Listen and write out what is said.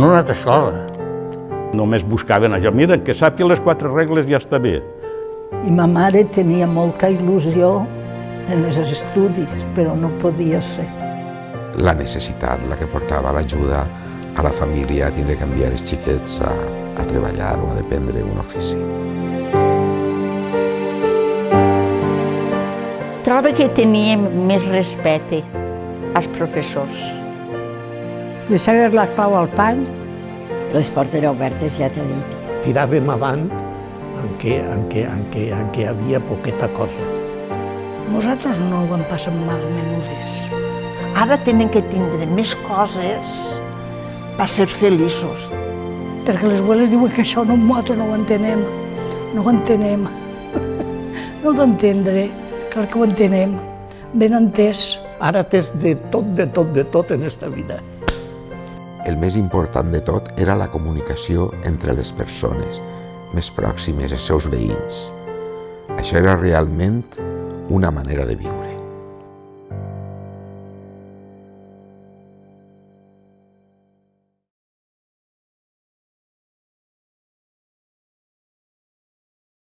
no he anat a escola. Només buscaven allò, mira, que sàpiga les 4 regles ja està bé. I ma mare tenia molta il·lusió en els estudis, però no podia ser. La necessitat, la que portava l'ajuda a la família a tindre que enviar els xiquets a treballar o a aprendre un ofici. Trobo que teníem més respecte als professors. Deixaves la clau al pany. Les portes obertes, ja t'he dit. Tiràvem avant en què hi havia poqueta cosa. Nosaltres no ho vam passar mal, menudes. Ara tenen que tindre més coses per ser feliços. Perquè les abueles diuen que això nosaltres no ho entenem. No ho entenem. No ho d'entendre. Clar que ho entenem. Ben entès. Ara tens de tot en esta vida. El més important de tot era la comunicació entre les persones més pròximes, els seus veïns. Això era realment una manera de viure.